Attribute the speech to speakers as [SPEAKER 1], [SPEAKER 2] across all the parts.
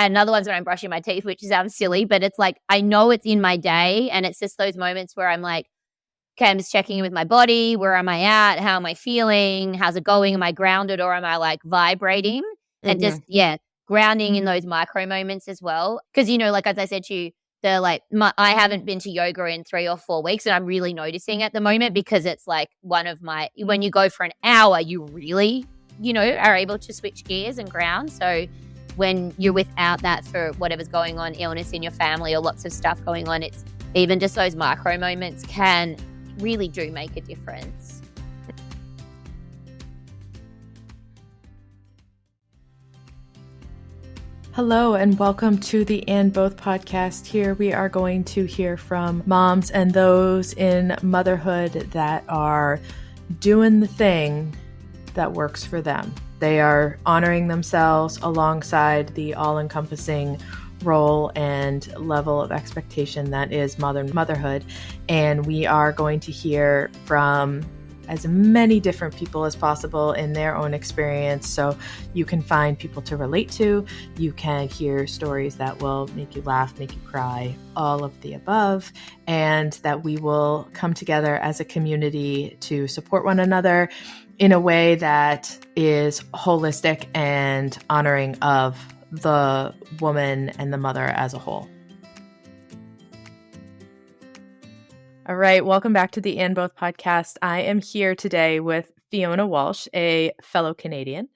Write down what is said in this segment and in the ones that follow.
[SPEAKER 1] another one's when I'm brushing my teeth, which sounds silly, but it's like I know it's in my day, and it's just those moments where I'm like, okay, I'm just checking in with my body. Where am I at? How am I feeling? How's it going? Am I grounded or am I like vibrating? And just, grounding in those micro moments as well. Because, like as I said to you, I haven't been to yoga in 3 or 4 weeks, and I'm really noticing at the moment because it's like when you go for an hour, you really, are able to switch gears and ground. So when you're without that for whatever's going on, illness in your family or lots of stuff going on, it's even just those micro moments really do make a difference.
[SPEAKER 2] Hello and welcome to the And Both podcast. Here we are going to hear from moms and those in motherhood that are doing the thing that works for them. They are honoring themselves alongside the all-encompassing role and level of expectation that is modern motherhood. And we are going to hear from as many different people as possible in their own experience. So you can find people to relate to. You can hear stories that will make you laugh, make you cry, all of the above, and that we will come together as a community to support one another in a way that is holistic and honoring of the woman and the mother as a whole. All right, welcome back to the And Both podcast. I am here today with Fiona Walsh, a fellow Canadian,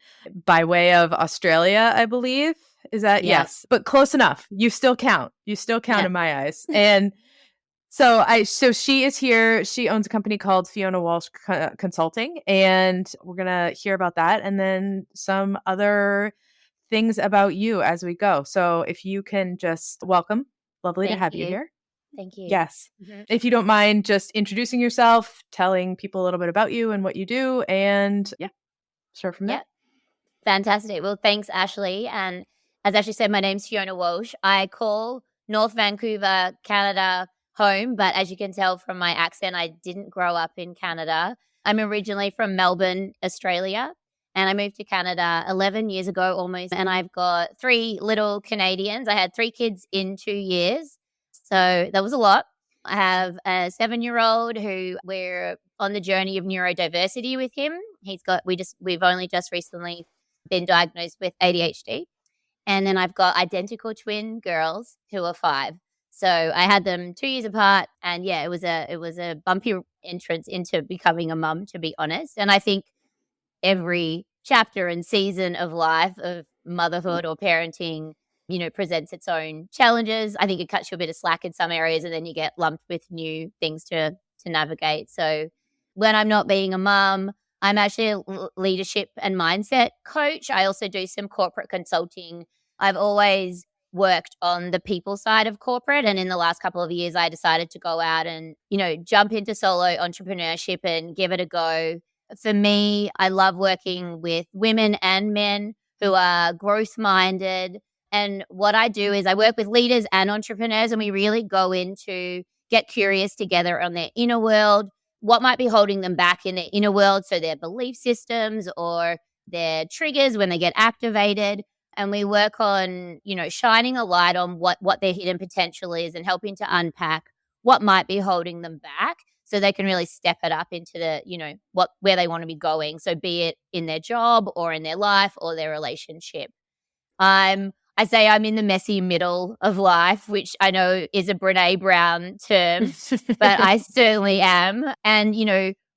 [SPEAKER 2] by way of Australia, I believe. Is that?
[SPEAKER 1] Yeah.
[SPEAKER 2] Yes, but close enough. You still count. In my eyes. And so she is here. She owns a company called Fiona Walsh Consulting, and we're going to hear about that and then some other things about you as we go. So if you can just welcome. Lovely to have you here.
[SPEAKER 1] Thank you.
[SPEAKER 2] Yes. Mm-hmm. If you don't mind just introducing yourself, telling people a little bit about you and what you do, and start from there.
[SPEAKER 1] Yeah. Fantastic. Well, thanks, Ashley. And as Ashley said, my name's Fiona Walsh. I call North Vancouver, Canada home, but as you can tell from my accent, I didn't grow up in Canada. I'm originally from Melbourne, Australia, and I moved to Canada 11 years ago almost, and I've got 3 little Canadians. I had 3 kids in 2 years. So that was a lot. I have a 7-year-old who we're on the journey of neurodiversity with him. We've only just recently been diagnosed with ADHD. And then I've got identical twin girls who are 5. So I had them 2 years apart, and it was a bumpy entrance into becoming a mum, to be honest. And I think every chapter and season of life of motherhood or parenting presents its own challenges. I think it cuts you a bit of slack in some areas, and then you get lumped with new things to navigate. So when I'm not being a mum, I'm actually a leadership and mindset coach. I also do some corporate consulting. I've always worked on the people side of corporate, and in the last couple of years, I decided to go out and, jump into solo entrepreneurship and give it a go. For me, I love working with women and men who are growth-minded. And what I do is I work with leaders and entrepreneurs, and we really go into get curious together on their inner world, what might be holding them back in their inner world, so their belief systems or their triggers when they get activated. And we work on, shining a light on what their hidden potential is and helping to unpack what might be holding them back so they can really step it up into the, where they want to be going. So be it in their job or in their life or their relationship. I say I'm in the messy middle of life, which I know is a Brene Brown term, but I certainly am. And,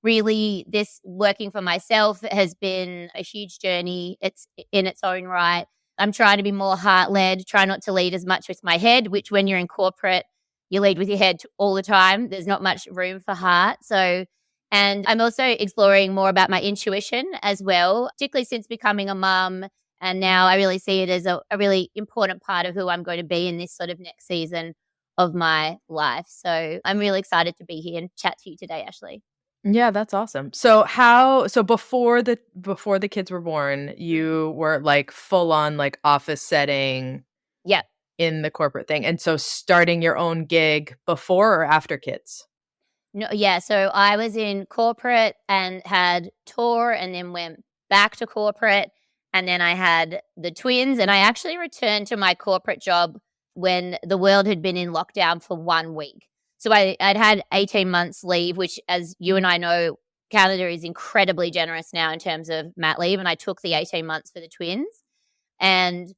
[SPEAKER 1] really this working for myself has been a huge journey. It's in its own right. I'm trying to be more heart-led, try not to lead as much with my head, which when you're in corporate, you lead with your head all the time. There's not much room for heart. So, and I'm also exploring more about my intuition as well, particularly since becoming a mum. And now I really see it as a really important part of who I'm going to be in this sort of next season of my life. So I'm really excited to be here and chat to you today, Ashley.
[SPEAKER 2] Yeah, that's awesome. So before the kids were born, you were like full on like office setting in the corporate thing. And so starting your own gig before or after kids?
[SPEAKER 1] No, yeah. So I was in corporate and had tour and then went back to corporate. and then I had the twins, and I actually returned to my corporate job when the world had been in lockdown for 1 week. So I'd had 18 months leave, which, as you and I know, Canada is incredibly generous now in terms of mat leave. And I took the 18 months for the twins. And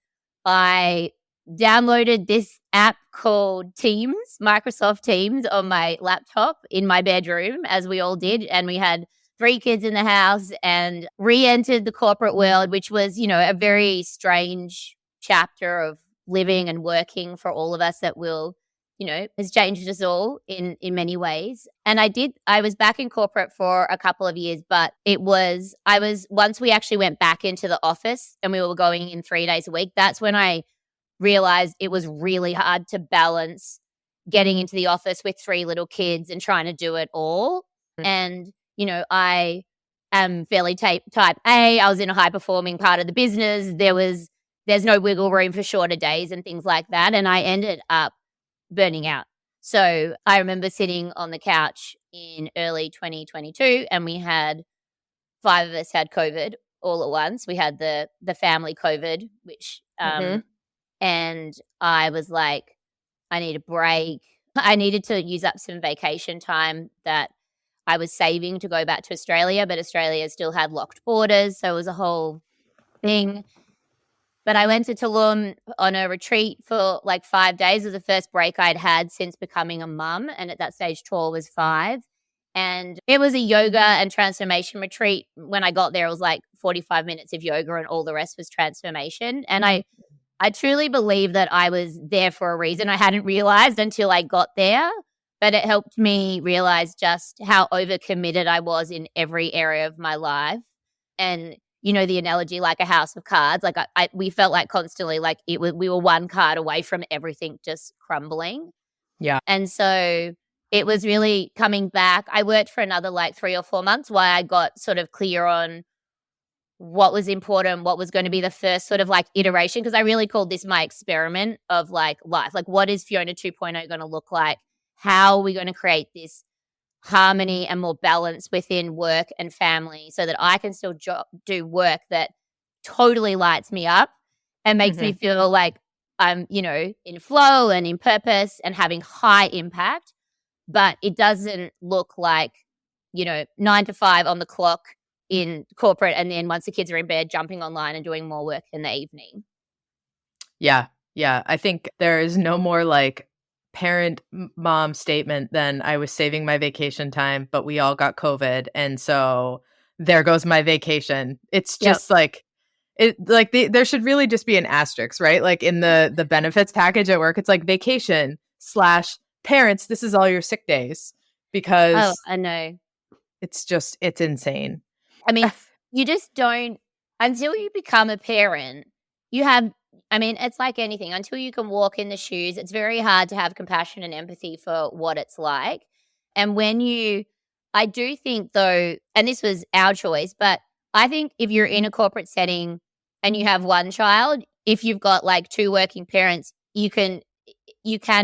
[SPEAKER 1] I downloaded this app called Teams, Microsoft Teams, on my laptop in my bedroom, as we all did. And we had 3 kids in the house and re-entered the corporate world, which was, a very strange chapter of living and working for all of us that has changed us all in many ways. And I was back in corporate for a couple of years, but once we actually went back into the office and we were going in 3 days a week, that's when I realized it was really hard to balance getting into the office with 3 little kids and trying to do it all. And, I am fairly type A. I was in a high performing part of the business. There's no wiggle room for shorter days and things like that. And I ended up burning out. So I remember sitting on the couch in early 2022, and we had 5 of us had COVID all at once. We had the family COVID, which and I was like, I need a break. I needed to use up some vacation time that I was saving to go back to Australia, but Australia still had locked borders, so it was a whole thing. But I went to Tulum on a retreat for like 5 days. It was the first break I'd had since becoming a mum. And at that stage, Tor was 5. And it was a yoga and transformation retreat. When I got there, it was like 45 minutes of yoga and all the rest was transformation. And I truly believe that I was there for a reason. I hadn't realized until I got there, but it helped me realize just how overcommitted I was in every area of my life. And the analogy, like a house of cards, like we felt like constantly like we were one card away from everything just crumbling.
[SPEAKER 2] Yeah.
[SPEAKER 1] And so it was really coming back. I worked for another like 3 or 4 months while I got sort of clear on what was important, what was going to be the first sort of like iteration, because I really called this my experiment of like life. Like, what is Fiona 2.0 going to look like? How are we going to create this harmony and more balance within work and family so that I can still do work that totally lights me up and makes me feel like I'm, in flow and in purpose and having high impact, but it doesn't look like, 9 to 5 on the clock in corporate and then once the kids are in bed, jumping online and doing more work in the evening.
[SPEAKER 2] Yeah. Yeah. I think there is no more like parent mom statement than I was saving my vacation time, but we all got COVID. And so there goes my vacation. It's just like, there should really just be an asterisk, right? Like in the benefits package at work, it's like vacation / parents. This is all your sick days because
[SPEAKER 1] I know
[SPEAKER 2] it's insane.
[SPEAKER 1] I mean, you just don't, until you become a parent, it's like anything. Until you can walk in the shoes, it's very hard to have compassion and empathy for what it's like. And I do think though, and this was our choice, but I think if you're in a corporate setting and you have one child, if you've got like 2 working parents, you can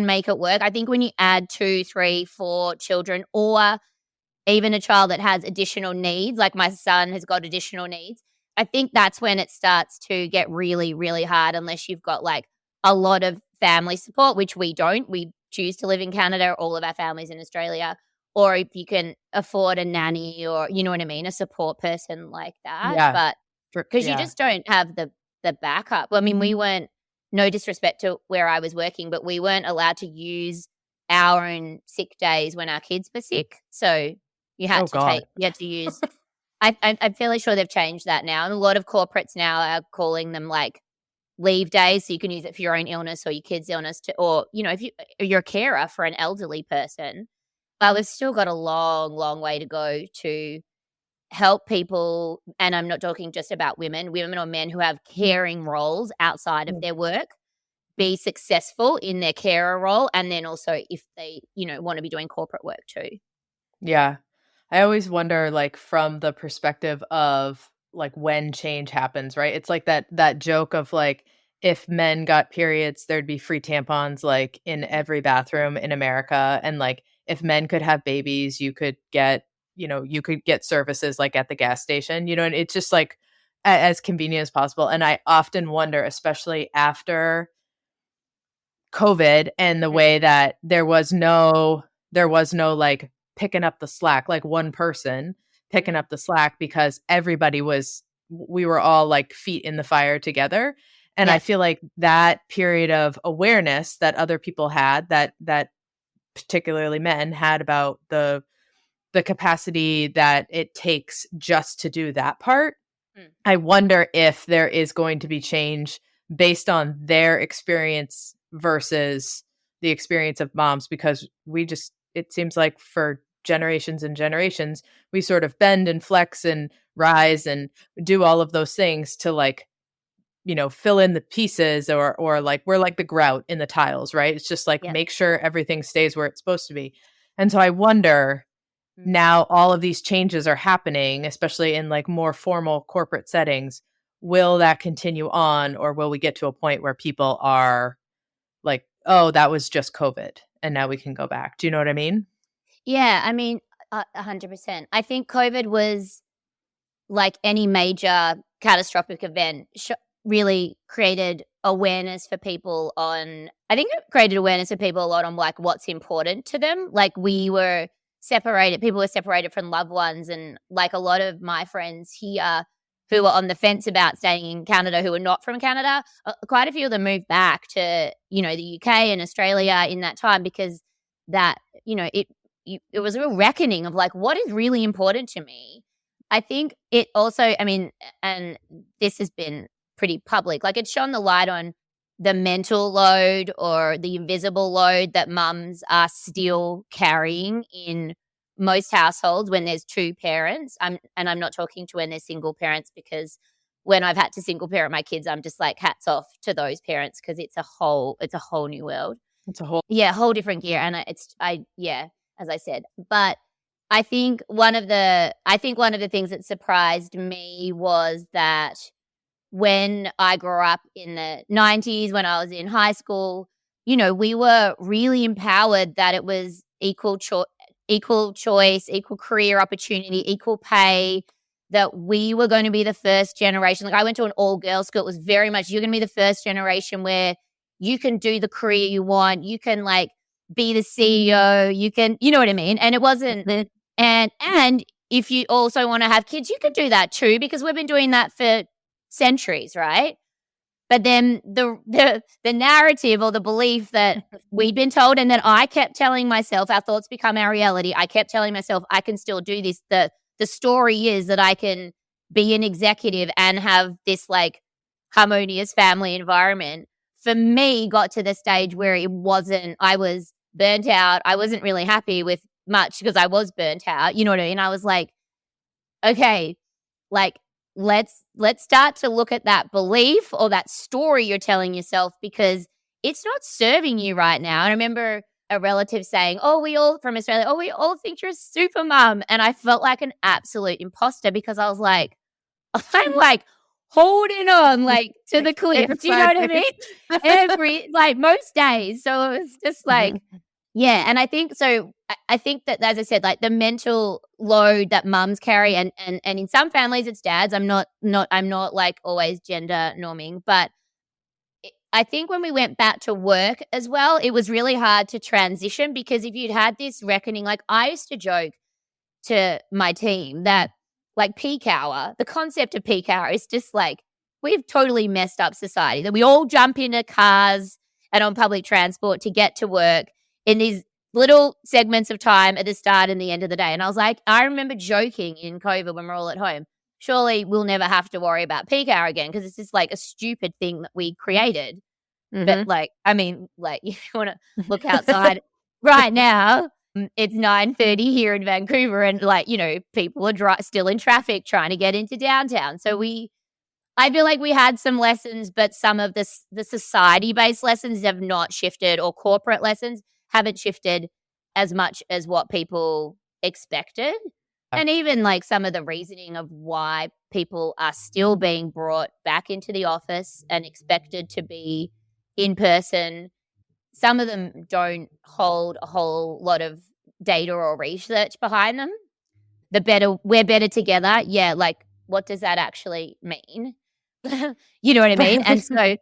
[SPEAKER 1] make it work. I think when you add 2, 3, 4 children, or even a child that has additional needs, like my son has got additional needs, I think that's when it starts to get really, really hard unless you've got like a lot of family support, which we don't. We choose to live in Canada, all of our families in Australia, or if you can afford a nanny or, you know what I mean, a support person like that.
[SPEAKER 2] Yeah.
[SPEAKER 1] But because you just don't have the backup. I mean, we weren't, no disrespect to where I was working, but we weren't allowed to use our own sick days when our kids were sick. So you had to use I'm fairly sure they've changed that now. And a lot of corporates now are calling them like leave days. So you can use it for your own illness or your kid's illness or, if you're a carer for an elderly person. But we've still got a long, long way to go to help people. And I'm not talking just about women or men who have caring roles outside of their work be successful in their carer role. And then also if they, want to be doing corporate work too.
[SPEAKER 2] Yeah. I always wonder, like, from the perspective of like when change happens, right? It's like that joke of like, if men got periods, there'd be free tampons like in every bathroom in America. And like, if men could have babies, you could get services like at the gas station, and it's just like as convenient as possible. And I often wonder, especially after COVID and the way that there was no like picking up the slack, like one person picking up the slack, because we were all like feet in the fire together. And I
[SPEAKER 1] Yes.
[SPEAKER 2] feel like that period of awareness that other people had, that particularly men had, about the capacity that it takes just to do that part.
[SPEAKER 1] Mm.
[SPEAKER 2] I wonder if there is going to be change based on their experience versus the experience of moms, because it seems like for generations and generations, we sort of bend and flex and rise and do all of those things to like, fill in the pieces, or like we're like the grout in the tiles, right? It's just like
[SPEAKER 1] Yep.
[SPEAKER 2] make sure everything stays where it's supposed to be. And so I wonder,
[SPEAKER 1] Mm.
[SPEAKER 2] now all of these changes are happening, especially in like more formal corporate settings. Will that continue on, or will we get to a point where people are like, oh, that was just COVID and now we can go back? Do you know what I mean?
[SPEAKER 1] Yeah, I mean, 100%. I think COVID was like any major catastrophic event, really created awareness for people on. I think it created awareness for people a lot on like what's important to them. Like people were separated from loved ones, and like a lot of my friends here who were on the fence about staying in Canada, who were not from Canada, quite a few of them moved back to the UK and Australia in that time, because that it was a real reckoning of like what is really important to me. I think it also, I mean, and this has been pretty public, like it's shone the light on the mental load or the invisible load that mums are still carrying in most households when there's two parents. And I'm not talking to when there's single parents, because when I've had to single parent my kids, I'm just like hats off to those parents, because it's a whole new world.
[SPEAKER 2] It's a whole
[SPEAKER 1] Yeah, whole different gear. And yeah, as I said, but I think one of the things that surprised me was that when I grew up in the 90s, when I was in high school, we were really empowered that it was equal choice, equal career opportunity, equal pay, that we were going to be the first generation. Like I went to an all-girls school. It was very much, you're going to be the first generation where you can do the career you want. You can like be the CEO. You can, you know what I mean? And it wasn't, and if you also want to have kids, you can do that too, because we've been doing that for centuries, right? But then the narrative or the belief that we'd been told, and then I kept telling myself, our thoughts become our reality. I kept telling myself I can still do this. The story is that I can be an executive and have this like harmonious family environment. For me, got to the stage where it wasn't. I was burnt out. I wasn't really happy with much because I was burnt out. You know what I mean? I was like, okay, like let's start to look at that belief or that story you're telling yourself, because it's not serving you right now. And I remember a relative saying, "Oh, we all from Australia, oh, we all think you're a super mum," and I felt like an absolute imposter, because I was like, I'm like holding on like to the cliff. Do you know what I mean? Like most days. So it was just like, yeah. And I think so. I think that, as I said, like the mental load that mums carry, and in some families it's dads. I'm not like always gender norming, but I think when we went back to work as well, it was really hard to transition, because if you'd had this reckoning, like I used to joke to my team that like peak hour, the concept of peak hour is just like, we've totally messed up society, that we all jump into cars and on public transport to get to work in these little segments of time at the start and the end of the day. And I was like, I remember joking in COVID when we're all at home, surely we'll never have to worry about peak hour again, because it's just like a stupid thing that we created. But like, I mean, like if you want to look outside right now, it's 9:30 here in Vancouver, and like, people are still in traffic trying to get into downtown. So I feel like we had some lessons, but some of the society-based lessons have not shifted, or corporate lessons haven't shifted as much as what people expected. And even like some of the reasoning of why people are still being brought back into the office and expected to be in person, some of them don't hold a whole lot of data or research behind them. We're better together. Yeah, like what does that actually mean? You know what I mean? And so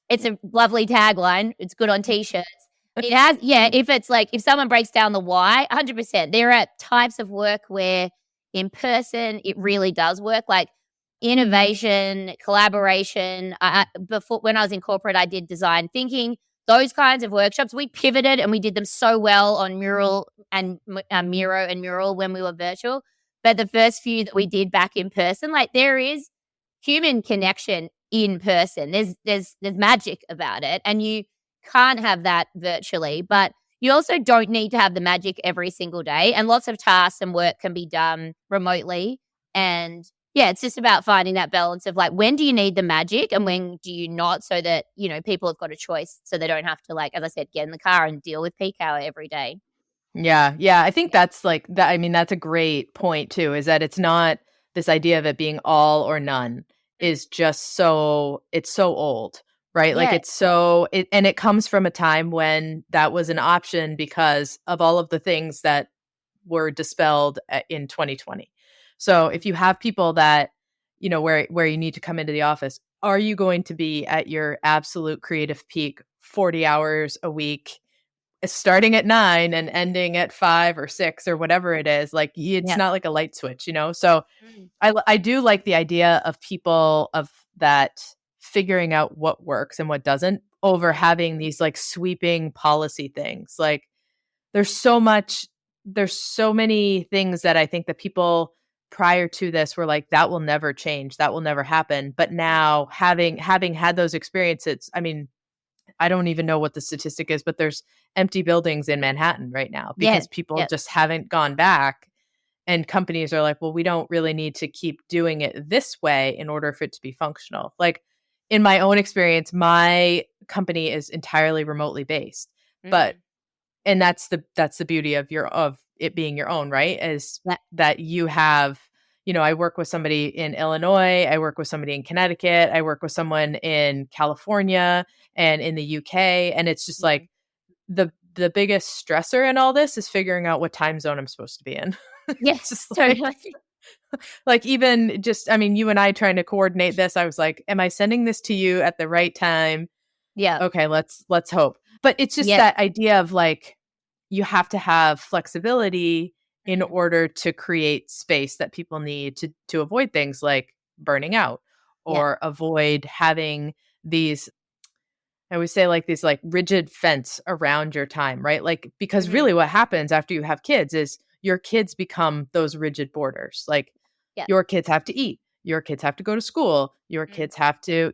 [SPEAKER 1] it's a lovely tagline. It's good on t-shirts. It has, yeah, if it's like, if someone breaks down the why, 100%. There are types of work where in person it really does work, like innovation, collaboration. Before, when I was in corporate, I did design thinking. Those kinds of workshops, we pivoted and we did them so well on Mural and Miro and Mural when we were virtual. But the first few that we did back in person, like there is human connection in person. There's magic about it, and you can't have that virtually. But you also don't need to have the magic every single day. And lots of tasks and work can be done remotely. And yeah, it's just about finding that balance of like, when do you need the magic and when do you not, so that, you know, people have got a choice, so they don't have to, like, as I said, get in the car and deal with peak hour every day.
[SPEAKER 2] Yeah, yeah. I think that's like that. I mean, that's a great point too, is that it's not this idea of it being all or none is just so, it's so old, right? Like
[SPEAKER 1] Yeah.
[SPEAKER 2] it's so, and it comes from a time when that was an option because of all of the things that were dispelled in 2020. So if you have people that, you know, where you need to come into the office, are you going to be at your absolute creative peak 40 hours a week, starting at 9 and ending at 5 or 6 or whatever it is? Like it's
[SPEAKER 1] Yeah.
[SPEAKER 2] not like a light switch, you know? So
[SPEAKER 1] Mm.
[SPEAKER 2] I do like the idea of people of that figuring out what works and what doesn't over having these like sweeping policy things. Like there's so much, there's so many things that I think that people prior to this were like, that will never change, that will never happen. But now having had those experiences, I mean, I don't even know what the statistic is, but there's empty buildings in Manhattan right now
[SPEAKER 1] Yeah.
[SPEAKER 2] because people
[SPEAKER 1] Yeah.
[SPEAKER 2] just haven't gone back. And companies are like, well, we don't really need to keep doing it this way in order for it to be functional. Like in my own experience, my company is entirely remotely based. But
[SPEAKER 1] Mm.
[SPEAKER 2] and that's the beauty of it being your own, right? Is
[SPEAKER 1] Yeah.
[SPEAKER 2] that you have, you know, I work with somebody in Illinois, I work with somebody in Connecticut, I work with someone in California and in the UK, and it's just
[SPEAKER 1] Mm.
[SPEAKER 2] like the biggest stressor in all this is figuring out what time zone I'm supposed to be in.
[SPEAKER 1] Yeah.
[SPEAKER 2] It's just
[SPEAKER 1] Totally.
[SPEAKER 2] like even just, I mean, you and I trying to coordinate this, I was like, am I sending this to you at the right time?
[SPEAKER 1] Yeah.
[SPEAKER 2] Okay, let's hope. But it's just
[SPEAKER 1] Yeah.
[SPEAKER 2] that idea of like you have to have flexibility in
[SPEAKER 1] Mm.
[SPEAKER 2] order to create space that people need to avoid things like burning out
[SPEAKER 1] Yeah.
[SPEAKER 2] or avoid having these, I always say, like these like rigid fence around your time, right? Like because
[SPEAKER 1] Mhm.
[SPEAKER 2] really what happens after you have kids is your kids become those rigid borders. Like
[SPEAKER 1] Yeah.
[SPEAKER 2] your kids have to eat, your kids have to go to school,
[SPEAKER 1] Mm.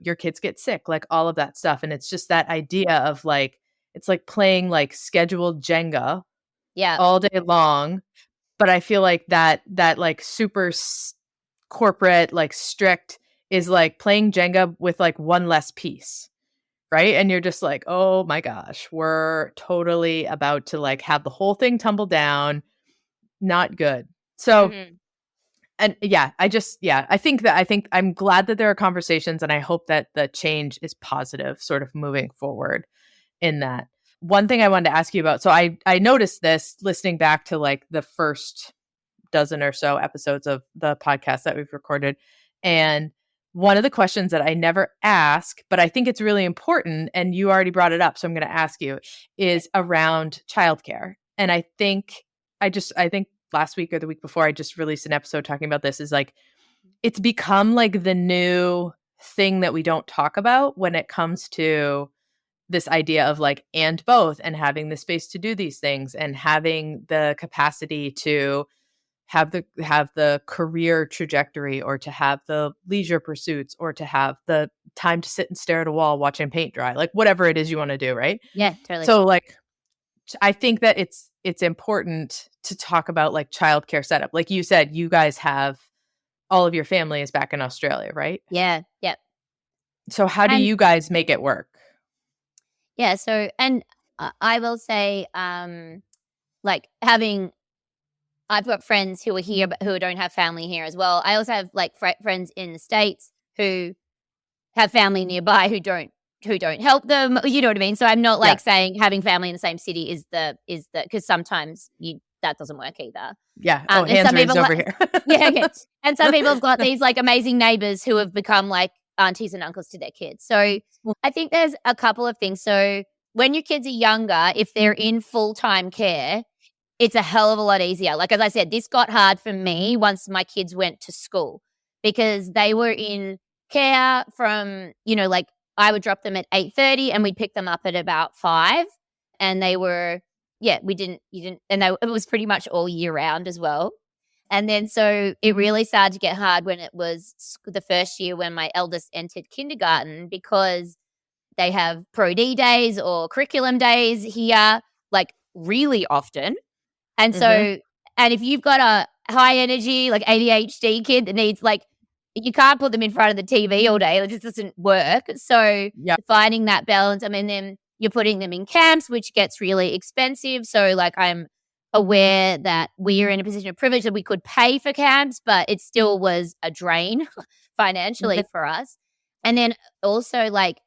[SPEAKER 2] your kids get sick, like all of that stuff. And it's just that idea of like, it's like playing like scheduled Jenga
[SPEAKER 1] Yeah.
[SPEAKER 2] all day long. But I feel like that like super corporate, like strict is like playing Jenga with like one less piece. Right. And you're just like, oh my gosh, we're totally about to like have the whole thing tumble down. Not good. So,
[SPEAKER 1] Mhm.
[SPEAKER 2] and yeah, I think I'm glad that there are conversations and I hope that the change is positive sort of moving forward in that. One thing I wanted to ask you about. So I noticed this listening back to like the first dozen or so episodes of the podcast that we've recorded. And one of the questions that I never ask, but I think it's really important, and you already brought it up, so I'm going to ask you, is around childcare. And I think last week or the week before, I just released an episode talking about this, is like, it's become like the new thing that we don't talk about when it comes to this idea of like, and both, and having the space to do these things and having the capacity to have the career trajectory or to have the leisure pursuits or to have the time to sit and stare at a wall watching paint dry, like whatever it is you want to do, right?
[SPEAKER 1] Yeah, totally.
[SPEAKER 2] So like I think that it's important to talk about like childcare setup. Like you said, you guys have all of your family is back in Australia, right?
[SPEAKER 1] Yeah, yeah.
[SPEAKER 2] So how do
[SPEAKER 1] And
[SPEAKER 2] you guys make it work?
[SPEAKER 1] yeah, so and I will say, like having, I've got friends who are here but who don't have family here as well. I also have like friends in the States who have family nearby who don't help them. You know what I mean? So I'm not
[SPEAKER 2] Yeah.
[SPEAKER 1] like saying having family in the same city is the, because sometimes you that doesn't work either.
[SPEAKER 2] Yeah. Oh,
[SPEAKER 1] And
[SPEAKER 2] hands
[SPEAKER 1] some
[SPEAKER 2] raised
[SPEAKER 1] people
[SPEAKER 2] over here.
[SPEAKER 1] yeah, okay. And some people have got these like amazing neighbors who have become like aunties and uncles to their kids. So I think there's a couple of things. So when your kids are younger, if they're in full-time care, it's a hell of a lot easier. Like, as I said, this got hard for me once my kids went to school because they were in care from, like I would drop them at 8:30 and we'd pick them up at about 5. And they were, yeah, it was pretty much all year round as well. And then so it really started to get hard when it was the first year when my eldest entered kindergarten because they have Pro D days or curriculum days here, like really often. And
[SPEAKER 2] Mhm.
[SPEAKER 1] so, and if you've got a high energy, like ADHD kid that needs like, you can't put them in front of the TV all day. It just doesn't work. So
[SPEAKER 2] Yeah.
[SPEAKER 1] finding that balance, I mean, then you're putting them in camps, which gets really expensive. So like I'm aware that we are in a position of privilege that we could pay for camps, but it still was a drain financially
[SPEAKER 2] Mhm.
[SPEAKER 1] for us. And then also like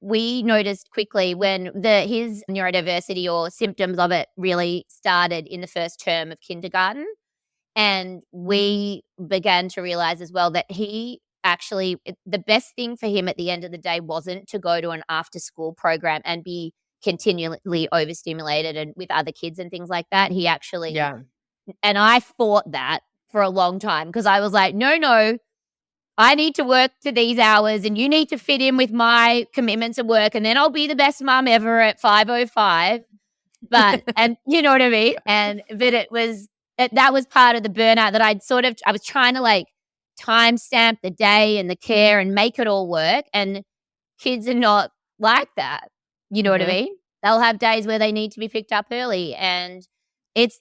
[SPEAKER 1] we noticed quickly when his neurodiversity or symptoms of it really started in the first term of kindergarten. And we began to realize as well that the best thing for him at the end of the day wasn't to go to an after school program and be continually overstimulated and with other kids and things like that. He actually,
[SPEAKER 2] Yeah.
[SPEAKER 1] and I fought that for a long time because I was like, no, I need to work to these hours and you need to fit in with my commitments at work and then I'll be the best mum ever at 5:05. But and you know what I mean? But that was part of the burnout that I was trying to like timestamp the day and the care and make it all work. And kids are not like that. You know what I
[SPEAKER 2] Mhm.
[SPEAKER 1] mean? They'll have days where they need to be picked up early and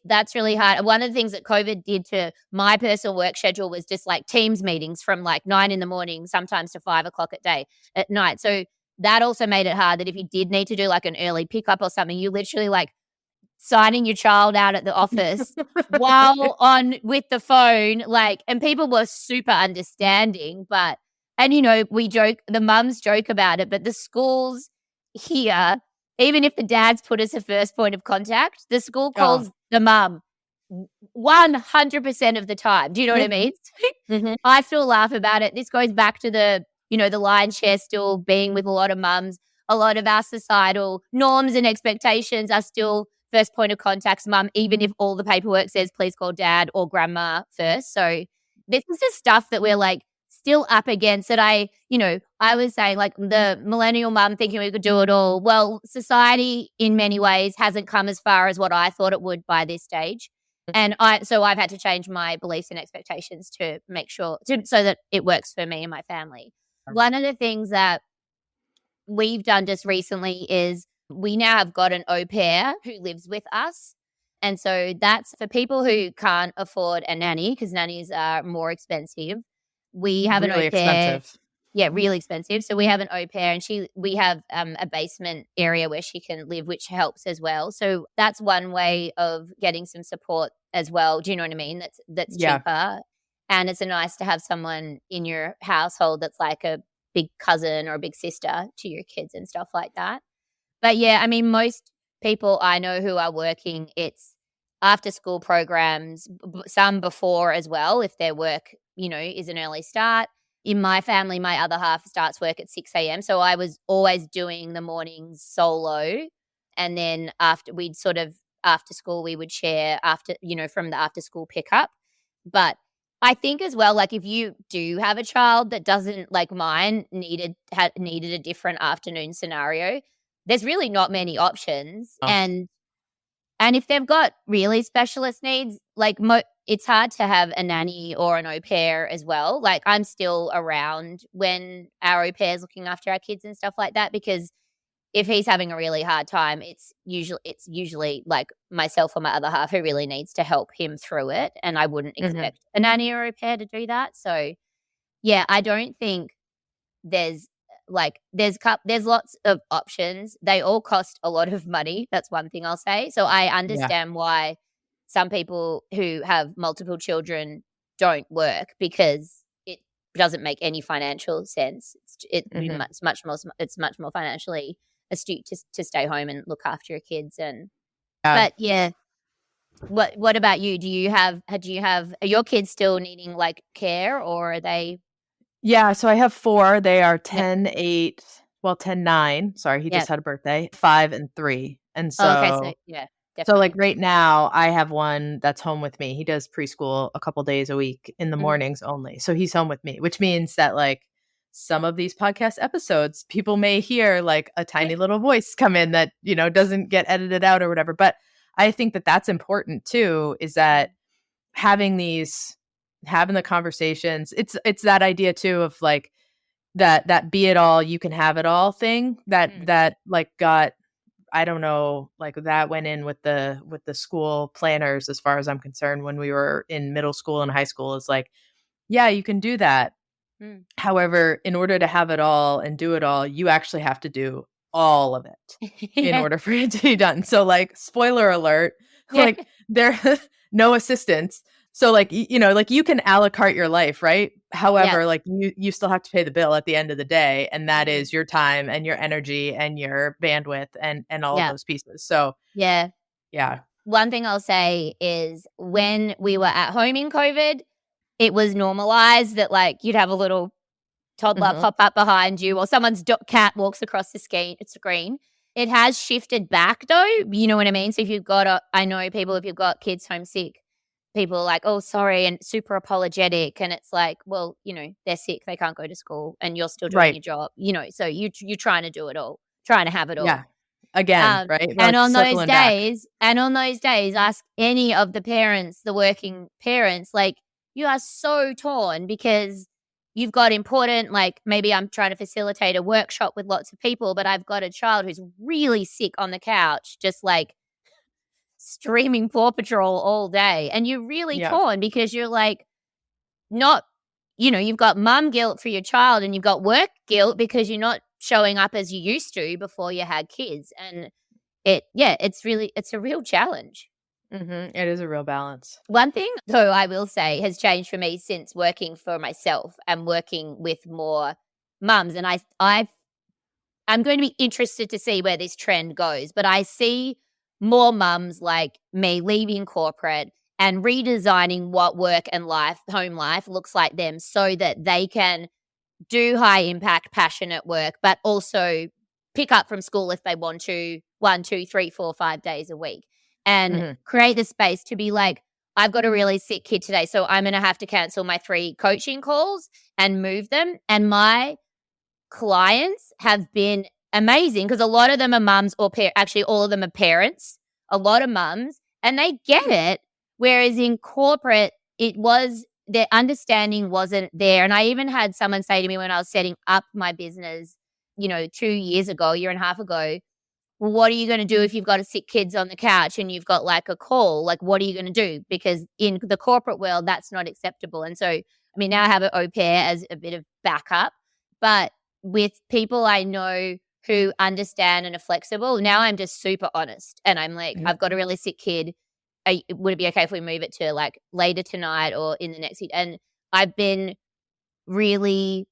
[SPEAKER 1] that's really hard. One of the things that COVID did to my personal work schedule was just like Teams meetings from like 9 in the morning, sometimes to 5 o'clock at night. So that also made it hard that if you did need to do like an early pickup or something, you literally like signing your child out at the office while on with the phone, like, and people were super understanding, but and the mums joke about it, but the schools here, even if the dads put us a first point of contact, the school
[SPEAKER 2] Oh.
[SPEAKER 1] calls the mum 100% of the time. Do you know what I
[SPEAKER 2] Mhm.
[SPEAKER 1] mean?
[SPEAKER 2] Mhm.
[SPEAKER 1] I still laugh about it. This goes back to the lion's share still being with a lot of mums. A lot of our societal norms and expectations are still first point of contact's mum, even if all the paperwork says please call dad or grandma first. So this is just stuff that we're like still up against that I was saying like the millennial mum thinking we could do it all. Well, society in many ways hasn't come as far as what I thought it would by this stage. And I've had to change my beliefs and expectations to make sure so that it works for me and my family. One of the things that we've done just recently is we now have got an au pair who lives with us. And so that's for people who can't afford a nanny because nannies are more expensive. We have an au
[SPEAKER 2] Really
[SPEAKER 1] pair.
[SPEAKER 2] expensive.
[SPEAKER 1] Yeah, really expensive. So we have an au pair and we have a basement area where she can live, which helps as well. So that's one way of getting some support as well. Do you know what I mean? That's
[SPEAKER 2] Yeah.
[SPEAKER 1] cheaper. And it's nice to have someone in your household that's like a big cousin or a big sister to your kids and stuff like that. But yeah, I mean, most people I know who are working, it's after school programs, some before as well, if their work, is an early start. In my family, my other half starts work at 6 a.m. So I was always doing the mornings solo. And then after school, we would share from the after school pickup. But I think as well, like if you do have a child that doesn't like mine needed a different afternoon scenario, there's really not many options.
[SPEAKER 2] Oh.
[SPEAKER 1] And if they've got really specialist needs, like it's hard to have a nanny or an au pair as well. Like I'm still around when our au pair's looking after our kids and stuff like that because if he's having a really hard time, it's usually like myself or my other half who really needs to help him through it. And I wouldn't
[SPEAKER 2] Mhm.
[SPEAKER 1] expect a nanny or a pair to do that. So yeah, I don't think there's there's lots of options. They all cost a lot of money. That's one thing I'll say. So I
[SPEAKER 2] Yeah.
[SPEAKER 1] understand why some people who have multiple children don't work because it doesn't make any financial sense.
[SPEAKER 2] Mhm.
[SPEAKER 1] It's much more financially astute to stay home and look after your kids.
[SPEAKER 2] Yeah.
[SPEAKER 1] But yeah, What about you? Are your kids still needing like care, or are they?
[SPEAKER 2] Yeah, so I have 4. They are
[SPEAKER 1] Yep.
[SPEAKER 2] 10, 8, well, 10, 9. Sorry, he just
[SPEAKER 1] Yep.
[SPEAKER 2] had a birthday. 5 and 3. And
[SPEAKER 1] Oh, okay, so
[SPEAKER 2] so
[SPEAKER 1] yeah,
[SPEAKER 2] like
[SPEAKER 1] definitely.
[SPEAKER 2] right now I have one that's home with me. He does preschool a couple days a week in the
[SPEAKER 1] Mhm.
[SPEAKER 2] mornings only. So he's home with me, which means that like some of these podcast episodes people may hear like a
[SPEAKER 1] Yeah.
[SPEAKER 2] tiny little voice come in that, doesn't get edited out or whatever. But I think that that's important too, is that having the conversations, it's that idea too of like that be it all you can have it all thing
[SPEAKER 1] Mm.
[SPEAKER 2] that like got, I don't know, like that went in with the school planners as far as I'm concerned when we were in middle school and high school, is like, yeah, you can do that.
[SPEAKER 1] Mm.
[SPEAKER 2] However, in order to have it all and do it all, you actually have to do all of it in
[SPEAKER 1] Yeah.
[SPEAKER 2] order for it to be done. So like spoiler alert,
[SPEAKER 1] Yeah.
[SPEAKER 2] like there no assistance. So like like you can a la carte your life, right?
[SPEAKER 1] Yeah.
[SPEAKER 2] However, like you still have to pay the bill at the end of the day, and that
[SPEAKER 1] Mm.
[SPEAKER 2] is your time and your energy and your bandwidth and all of
[SPEAKER 1] Yeah.
[SPEAKER 2] those pieces. So,
[SPEAKER 1] Yeah.
[SPEAKER 2] yeah.
[SPEAKER 1] One thing I'll say is when we were at home in COVID, it was normalized that like you'd have a little toddler
[SPEAKER 2] Mhm.
[SPEAKER 1] pop up behind you, or someone's cat walks across the screen. It has shifted back though, you know what I mean? So if you've got I know people, if you've got kids homesick, people are like, "Oh, sorry," and super apologetic, and it's like, well, they're sick, they can't go to school, and you're still doing
[SPEAKER 2] Right.
[SPEAKER 1] your job, so you're trying to do it all, trying to have it all.
[SPEAKER 2] Yeah. Again, right?
[SPEAKER 1] And
[SPEAKER 2] Like
[SPEAKER 1] on those
[SPEAKER 2] circling back.
[SPEAKER 1] days and on those days, ask any of the parents, the working parents, like, you are so torn because you've got important, like, maybe I'm trying to facilitate a workshop with lots of people, but I've got a child who's really sick on the couch, just, like, streaming Paw Patrol all day, and you're really
[SPEAKER 2] Yeah.
[SPEAKER 1] torn because you're, like, not you've got mum guilt for your child and you've got work guilt because you're not showing up as you used to before you had kids, and it's a real challenge.
[SPEAKER 2] It is a real balance.
[SPEAKER 1] One thing, though, I will say has changed for me since working for myself and working with more mums, and I'm going to be interested to see where this trend goes, but I see more mums like me leaving corporate and redesigning what work and home life looks like them so that they can do high impact, passionate work, but also pick up from school if they want to 1, 2, 3, 4, 5 days a week, and
[SPEAKER 2] Mhm.
[SPEAKER 1] create the space to be like, I've got a really sick kid today, so I'm going to have to cancel my 3 coaching calls and move them. And my clients have been amazing because a lot of them are mums or actually all of them are parents, a lot of mums, and they get it. Whereas in corporate, their understanding wasn't there. And I even had someone say to me when I was setting up my business, 2 years ago, a year and a half ago, well, what are you going to do if you've got a sick kids on the couch and you've got like a call? Like, what are you going to do? Because in the corporate world, that's not acceptable. And so, I mean, now I have an au pair as a bit of backup, but with people I know who understand and are flexible, now I'm just super honest. And I'm like,
[SPEAKER 2] Mhm.
[SPEAKER 1] I've got a really sick kid. Would it be okay if we move it to like later tonight or in the next week? And I've been really,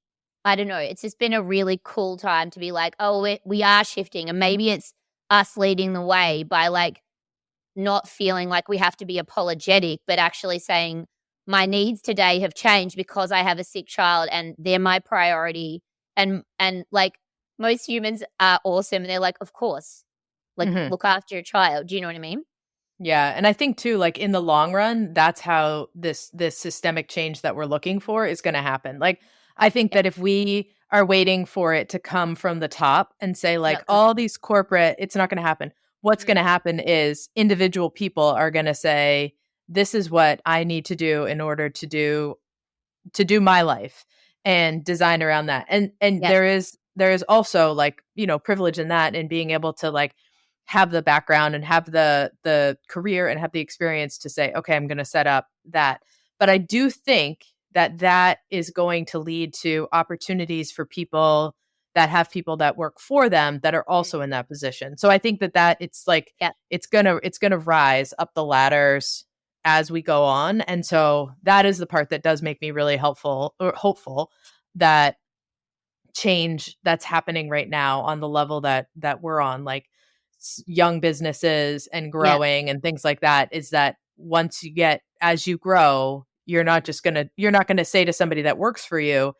[SPEAKER 1] I don't know, it's just been a really cool time to be like, oh, we are shifting. And maybe it's us leading the way by like not feeling like we have to be apologetic, but actually saying, my needs today have changed because I have a sick child and they're my priority. And like most humans are awesome. And they're like, of course, like
[SPEAKER 2] Mhm.
[SPEAKER 1] look after your child. Do you know what I mean?
[SPEAKER 2] Yeah, and I think too, like in the long run, that's how this systemic change that we're looking for is going to happen. Like, I think
[SPEAKER 1] Yep.
[SPEAKER 2] that if we are waiting for it to come from the top and say like
[SPEAKER 1] Not gonna
[SPEAKER 2] all
[SPEAKER 1] happen.
[SPEAKER 2] these corporate, it's not going to happen. What's going
[SPEAKER 1] Mm,
[SPEAKER 2] to happen is individual people are going to say, this is what I need to do in order to do my life and design around that. And
[SPEAKER 1] yep.
[SPEAKER 2] there is also like, privilege in that, and being able to like have the background and have the career and have the experience to say, okay, I'm going to set up that. But I do think that that is going to lead to opportunities for people that have people that work for them that are
[SPEAKER 1] Mm,
[SPEAKER 2] also in that position. So I think that it's like
[SPEAKER 1] yep.
[SPEAKER 2] it's going to rise up the ladders as we go on. And so that is the part that does make me really helpful or hopeful that change that's happening right now on the level that we're on, like young businesses and
[SPEAKER 1] Yeah.
[SPEAKER 2] growing and things like that is that once you get, as you grow, you're not going to say to somebody that works for you,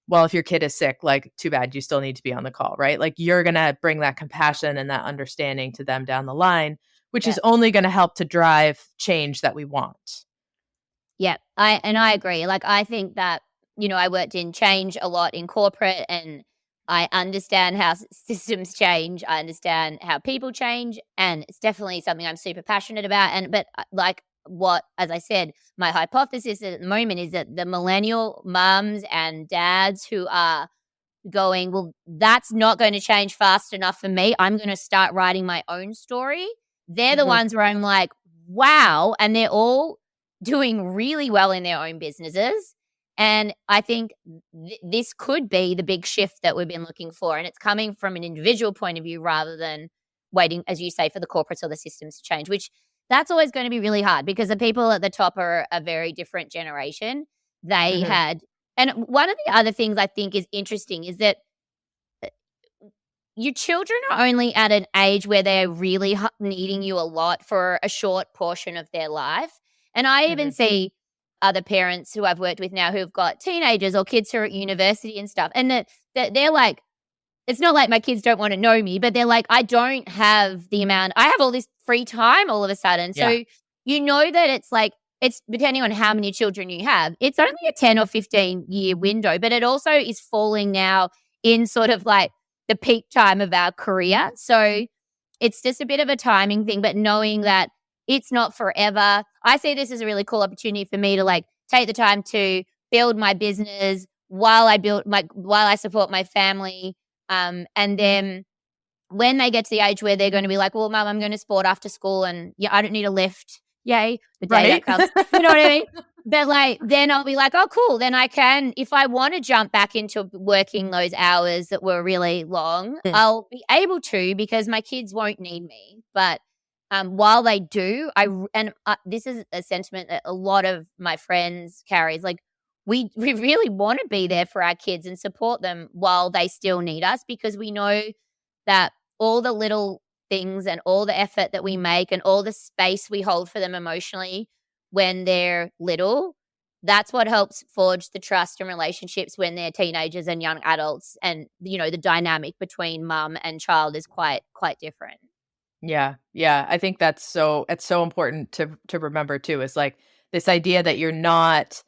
[SPEAKER 2] well, if your kid is sick, like, too bad, you still need to be on the call, right? Like, you're going to bring that compassion and that understanding to them down the line, which
[SPEAKER 1] Yeah.
[SPEAKER 2] is only going to help to drive change that we want.
[SPEAKER 1] Yeah, I agree. Like, I think that, I worked in change a lot in corporate, and I understand how systems change. I understand how people change, and it's definitely something I'm super passionate about. But like what, as I said, my hypothesis at the moment is that the millennial mums and dads who are going, well, that's not going to change fast enough for me. I'm going to start writing my own story. They're the
[SPEAKER 2] Mhm.
[SPEAKER 1] ones where I'm like, wow. And they're all doing really well in their own businesses. And I think this could be the big shift that we've been looking for. And it's coming from an individual point of view rather than waiting, as you say, for the corporates or the systems to change, which that's always going to be really hard because the people at the top are a very different generation. They
[SPEAKER 2] Mhm.
[SPEAKER 1] had, and one of the other things I think is interesting is that your children are only at an age where they're really needing you a lot for a short portion of their life. And I even
[SPEAKER 2] Mhm.
[SPEAKER 1] see other parents who I've worked with now who've got teenagers or kids who are at university and stuff. And that they're like, it's not like my kids don't wanna know me, but they're like, I don't have the amount I have all this free time all of a sudden.
[SPEAKER 2] Yeah.
[SPEAKER 1] So, that it's like it's depending on how many children you have, it's only a 10 or 15-year window, but it also is falling now in sort of like the peak time of our career. So, it's just a bit of a timing thing, but knowing that it's not forever. I see this as a really cool opportunity for me to, like, take the time to build my business while I support my family, and then when they get to the age where they're going to be like, well, mum, I'm going to sport after school and yeah, I don't need a lift. Yay. The day that
[SPEAKER 2] Right?
[SPEAKER 1] comes. You know what I mean? But like, then I'll be like, oh, cool. Then I can, if I want to jump back into working those hours that were really long,
[SPEAKER 2] Mm.
[SPEAKER 1] I'll be able to because my kids won't need me. But while they do, this is a sentiment that a lot of my friends carries. Like, we really want to be there for our kids and support them while they still need us because we know that all the little things and all the effort that we make and all the space we hold for them emotionally when they're little, that's what helps forge the trust and relationships when they're teenagers and young adults. And, the dynamic between mum and child is quite different.
[SPEAKER 2] Yeah. Yeah. I think it's so important to remember too, is like this idea that you're not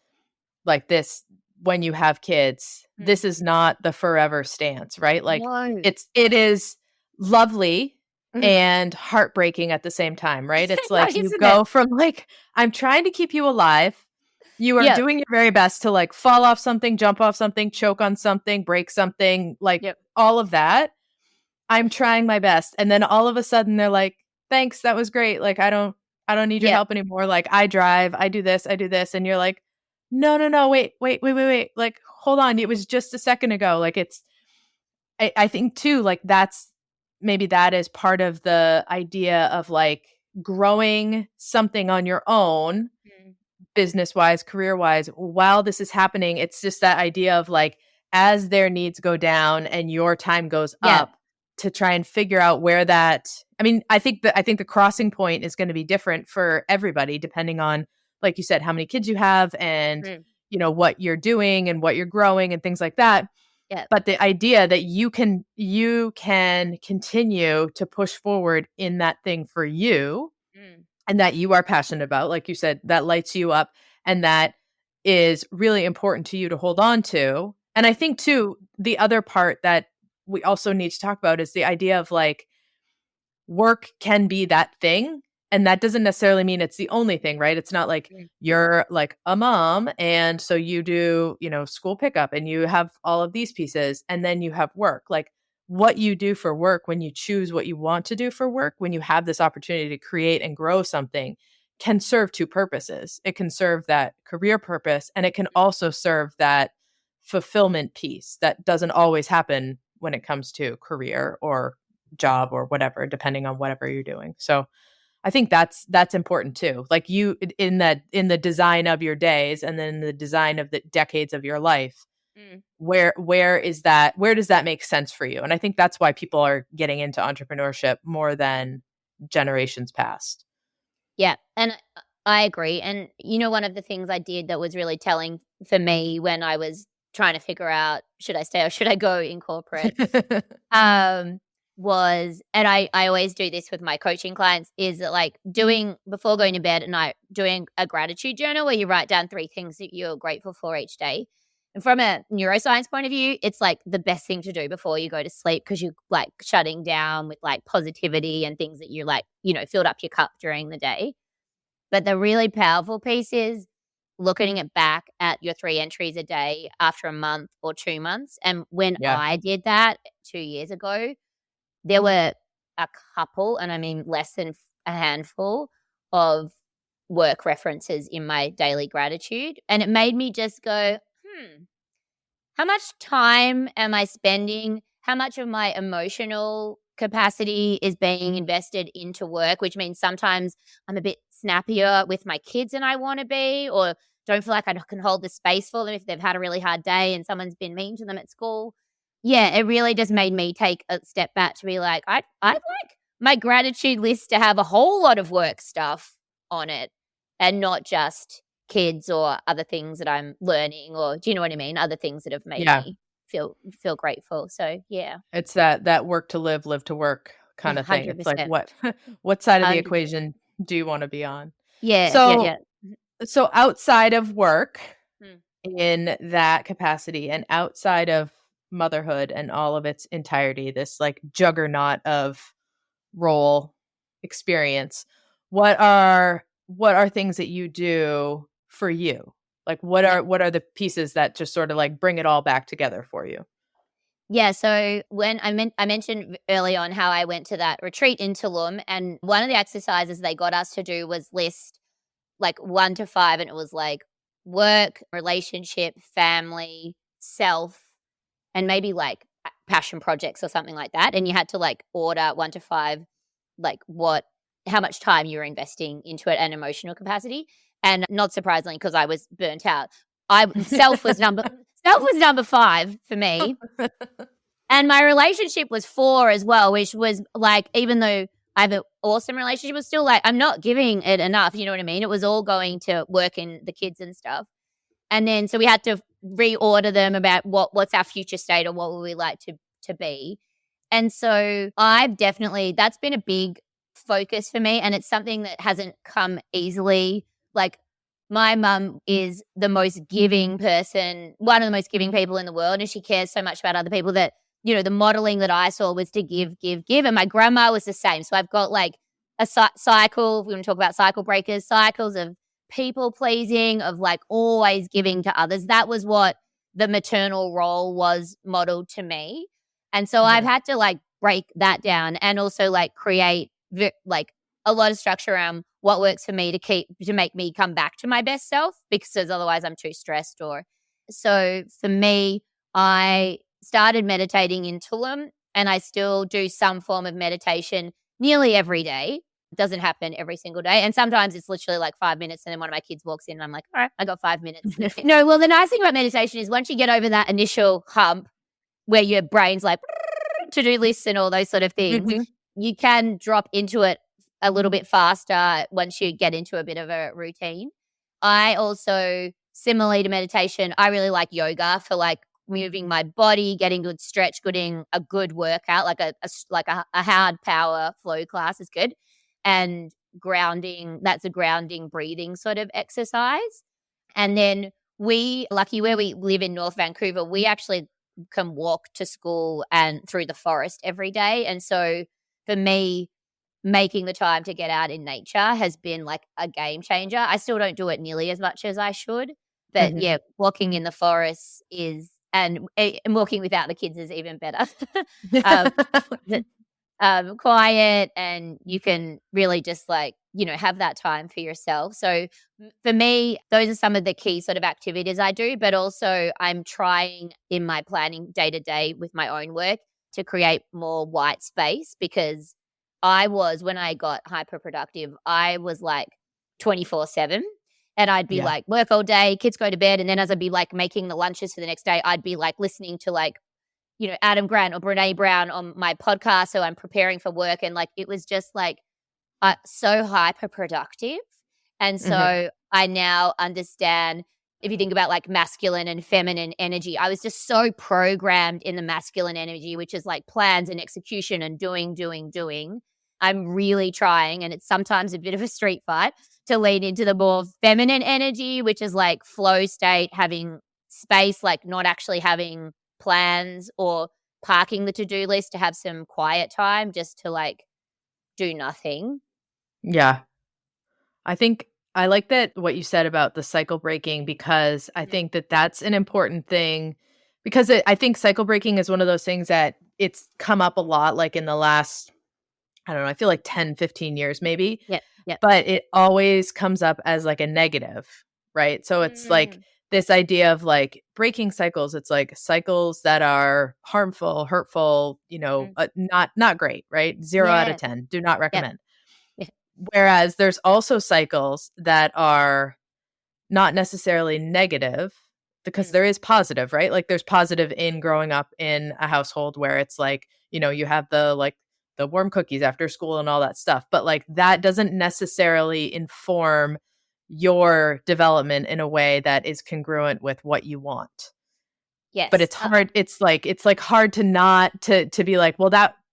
[SPEAKER 2] like this when you have kids.
[SPEAKER 1] Mm.
[SPEAKER 2] This is not the forever stance, right? Like,
[SPEAKER 1] No.
[SPEAKER 2] it is lovely
[SPEAKER 1] Mm.
[SPEAKER 2] and heartbreaking at the same time, right? It's
[SPEAKER 1] No,
[SPEAKER 2] like you
[SPEAKER 1] isn't it?
[SPEAKER 2] go from like, I'm trying to keep you alive. You are
[SPEAKER 1] Yep.
[SPEAKER 2] doing your very best to like fall off something, jump off something, choke on something, break something, like
[SPEAKER 1] Yep.
[SPEAKER 2] all of that. I'm trying my best. And then all of a sudden they're like, "Thanks, that was great. Like, I don't need your
[SPEAKER 1] Yep.
[SPEAKER 2] help anymore. Like, I drive, I do this, I do this." And you're like, "No, no, no, wait, wait, wait, wait, wait. Like, hold on. It was just a second ago." Like, I think too, like maybe that is part of the idea of like growing something on your own,
[SPEAKER 1] Mm.
[SPEAKER 2] business wise, career wise, while this is happening. It's just that idea of like, as their needs go down and your time goes
[SPEAKER 1] Yeah.
[SPEAKER 2] up, to try and figure out where that, I mean, I think the crossing point is going to be different for everybody depending on, like you said, how many kids you have and,
[SPEAKER 1] Mm.
[SPEAKER 2] what you're doing and what you're growing and things like that.
[SPEAKER 1] Yep.
[SPEAKER 2] But the idea that you can continue to push forward in that thing for you
[SPEAKER 1] Mm.
[SPEAKER 2] and that you are passionate about, like you said, that lights you up and that is really important to you to hold on to. And I think too, the other part that we also need to talk about is the idea of like work can be that thing. And that doesn't necessarily mean it's the only thing, right? It's not like
[SPEAKER 1] Mm.
[SPEAKER 2] you're like a mom and so you do, school pickup and you have all of these pieces and then you have work. Like what you do for work, when you choose what you want to do for work, when you have this opportunity to create and grow something, can serve two purposes. It can serve that career purpose and it can also serve that fulfillment piece that doesn't always happen when it comes to career or job or whatever, depending on whatever you're doing. So I think that's important too. Like you in the design of your days and then the design of the decades of your life,
[SPEAKER 1] Mm.
[SPEAKER 2] Where does that make sense for you? And I think that's why people are getting into entrepreneurship more than generations past.
[SPEAKER 1] Yeah, and I agree. And one of the things I did that was really telling for me when I was trying to figure out should I stay or should I go in corporate, um, was, and I always do this with my coaching clients, is that like doing before going to bed at night, doing a gratitude journal where you write down 3 things that you're grateful for each day. And from a neuroscience point of view, it's like the best thing to do before you go to sleep because you're like shutting down with like positivity and things that you like, filled up your cup during the day. But the really powerful piece is looking it back at your 3 entries a day after a month or 2 months. And when
[SPEAKER 2] Yeah.
[SPEAKER 1] I did that 2 years ago, there were a couple, and I mean less than a handful of work references in my daily gratitude. And it made me just go, how much time am I spending? How much of my emotional capacity is being invested into work, which means sometimes I'm a bit snappier with my kids than I want to be, or don't feel like I can hold the space for them if they've had a really hard day and someone's been mean to them at school. Yeah, it really just made me take a step back to be like, I'd like my gratitude list to have a whole lot of work stuff on it and not just kids or other things that I'm learning, or do you know what I mean? Other things that have made
[SPEAKER 2] Yeah.
[SPEAKER 1] me feel grateful. So yeah.
[SPEAKER 2] It's that work to live to work kind of thing. It's like
[SPEAKER 1] 100%.
[SPEAKER 2] what side of the
[SPEAKER 1] 100%.
[SPEAKER 2] equation do you want to be on?
[SPEAKER 1] Yeah, yeah,
[SPEAKER 2] So
[SPEAKER 1] yeah.
[SPEAKER 2] so outside of work,
[SPEAKER 1] Mm.
[SPEAKER 2] in that capacity and outside of motherhood and all of its entirety, this like juggernaut of role experience, what are things that you do for you? Like
[SPEAKER 1] Yeah.
[SPEAKER 2] what are the pieces that just sort of like bring it all back together for you?
[SPEAKER 1] Yeah, so when I mentioned early on how I went to that retreat in Tulum, and one of the exercises they got us to do was list like 1 to 5, and it was like work, relationship, family, self, and maybe like passion projects or something like that. And you had to like order 1 to 5, like how much time you were investing into it and emotional capacity. And not surprisingly, because I was burnt out, I self was number 5 for me. And my relationship was 4 as well, which was like, even though I have an awesome relationship, it was still like, I'm not giving it enough. You know what I mean? It was all going to work and the kids and stuff. And then, so we had to reorder them about what's our future state or what would we like to be. And so that's been a big focus for me. And it's something that hasn't come easily. Like, my mum is the most giving person, one of the most giving people in the world. And she cares so much about other people that, the modeling that I saw was to give, give, give. And my grandma was the same. So I've got like a cycle, if we want to talk about cycle breakers, cycles of people pleasing, of like always giving to others. That was what the maternal role was modeled to me. And so I've had to like break that down and also like create like a lot of structure around what works for me to make me come back to my best self, because otherwise I'm too stressed. Or so for me, I started meditating in Tulum, and I still do some form of meditation nearly every day. It doesn't happen every single day. And sometimes it's literally like 5 minutes, and then one of my kids walks in and I'm like, all right, I got 5 minutes. No, well, the nice thing about meditation is once you get over that initial hump where your brain's like to-do lists and all those sort of things, you can drop into it a little bit faster once you get into a bit of a routine. I also, similarly to meditation, I really like yoga for like moving my body, getting good stretch, getting a good workout, like a hard power flow class is good. And grounding, that's a grounding breathing sort of exercise. And then lucky where we live in North Vancouver, we actually can walk to school and through the forest every day. And so for me, making the time to get out in nature has been like a game changer. I still don't do it nearly as much as I should, but yeah, walking in the forest and walking without the kids is even better. um, Quiet, and you can really just like, have that time for yourself. So for me, those are some of the key sort of activities I do, but also I'm trying in my planning day to day with my own work to create more white space, because when I got hyper productive, I was like 24/7. And I'd be
[SPEAKER 2] Yeah.
[SPEAKER 1] like, work all day, kids go to bed. And then as I'd be like making the lunches for the next day, I'd be like listening to like, Adam Grant or Brene Brown on my podcast. So I'm preparing for work. And like, it was just like so hyper productive. And
[SPEAKER 2] Hmm.
[SPEAKER 1] so I now understand, if you think about like masculine and feminine energy, I was just so programmed in the masculine energy, which is like plans and execution and doing, doing, doing. I'm really trying, and it's sometimes a bit of a street fight, to lean into the more feminine energy, which is like flow state, having space, like not actually having plans or parking the to-do list to have some quiet time just to like do nothing.
[SPEAKER 2] Yeah. I think I like that what you said about the cycle breaking because I
[SPEAKER 1] Mm.
[SPEAKER 2] think that that's an important thing because I think cycle breaking is one of those things that it's come up a lot like in the last, I don't know, I feel like 10, 15 years maybe,
[SPEAKER 1] Yep, yep.
[SPEAKER 2] but it always comes up as like a negative, right? So it's like
[SPEAKER 1] Mm,
[SPEAKER 2] this idea of like breaking cycles. It's like cycles that are harmful, hurtful,
[SPEAKER 1] mm.
[SPEAKER 2] not great, right? 0 out of
[SPEAKER 1] Yeah,
[SPEAKER 2] 10. Do not
[SPEAKER 1] yep,
[SPEAKER 2] recommend.
[SPEAKER 1] yeah,
[SPEAKER 2] Whereas there's also cycles that are not necessarily negative because
[SPEAKER 1] mm,
[SPEAKER 2] there is positive, right? Like there's positive in growing up in a household where it's like, you have the warm cookies after school and all that stuff. But like that doesn't necessarily inform your development in a way that is congruent with what you want. But
[SPEAKER 1] yes,
[SPEAKER 2] it's hard. It's like hard to not to be like, well,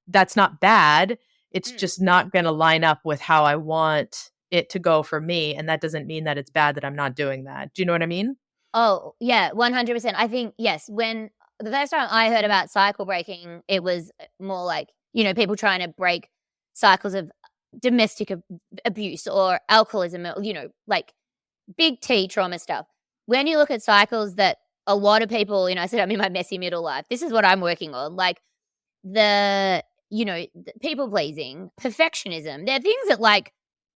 [SPEAKER 2] that's not bad. It's
[SPEAKER 1] mm.
[SPEAKER 2] just not going to line up with how I want it to go for me, and that doesn't mean that it's bad that I'm not doing that. Do you know what I mean?
[SPEAKER 1] Oh, yeah, 100%. I think, yes, when the first time I heard about cycle breaking, it was more like, people trying to break cycles of domestic abuse or alcoholism, or, like big T trauma stuff. When you look at cycles that a lot of people, I said I'm in my messy middle life. This is what I'm working on. Like the people pleasing, perfectionism. They're things that like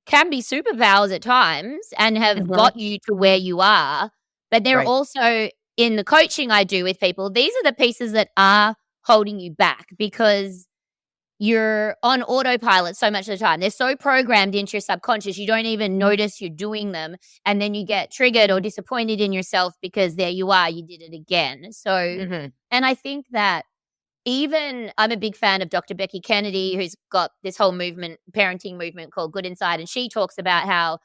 [SPEAKER 1] can be superpowers at times and have
[SPEAKER 2] Mhm.
[SPEAKER 1] got you to where you are, but they're
[SPEAKER 2] Right.
[SPEAKER 1] also, in the coaching I do with people, these are the pieces that are holding you back because you're on autopilot so much of the time. They're so programmed into your subconscious, you don't even notice you're doing them. And then you get triggered or disappointed in yourself because there you are, you did it again. So,
[SPEAKER 2] Mhm.
[SPEAKER 1] and I think that even I'm a big fan of Dr. Becky Kennedy, who's got this whole movement, parenting movement called Good Inside. And she talks about how